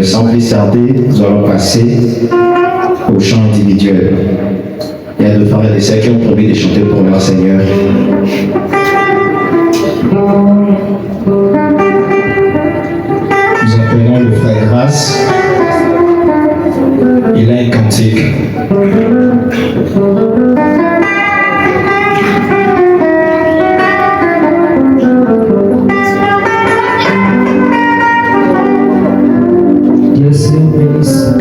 Sans plus tarder, nous allons passer au chant individuel. Il y a deux frères et des sœurs qui ont promis de chanter pour leur Seigneur. Nous appelons le frère Grâce. Il a un cantique. Dieu se bénisse.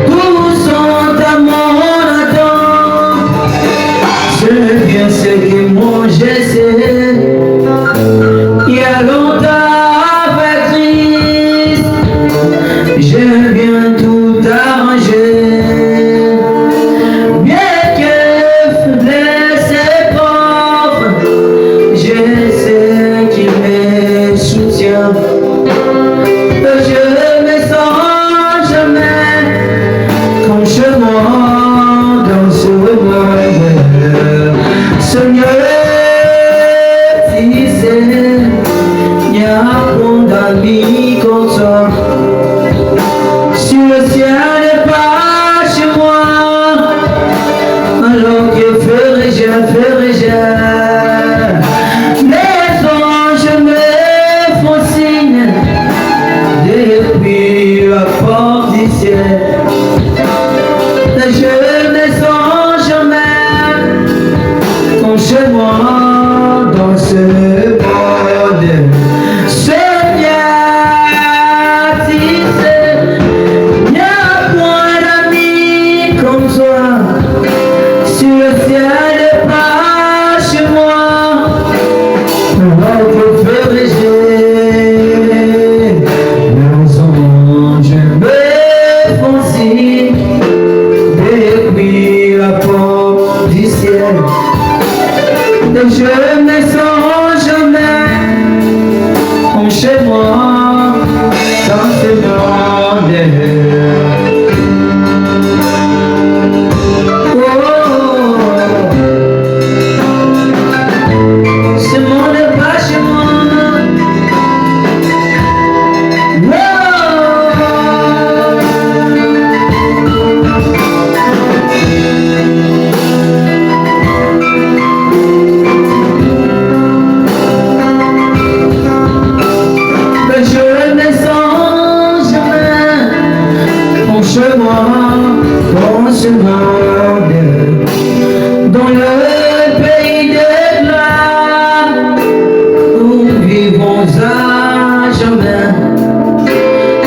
Tous sont à mon Et je ne sens jamais comme chez moi dans ce monde. Seigneur, si c'est, y a point d'amis comme toi. Sur le ciel n'est pas chez moi. Pourquoi te ferais-je? Nos anges me font signe depuis la porte du ciel. Et je ne sens jamais comme chez moi dans ce monde. Ce monde n'est pas chez moi. Mais je ne sens jamais mon chemin dans ce monde, dans le pays de gloire où nous vivons à jamais.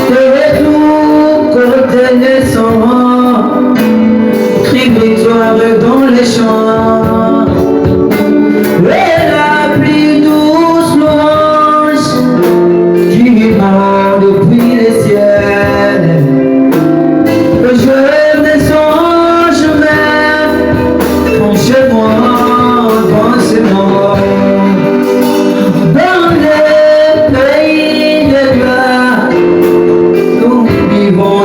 De tout côté naissant, crie victoire dans les champs. Et la plus douce louange qui vient depuis les ciels. Je ne sens jamais comme chez moi dans ce monde, dans le pays de gloire, nous vivons à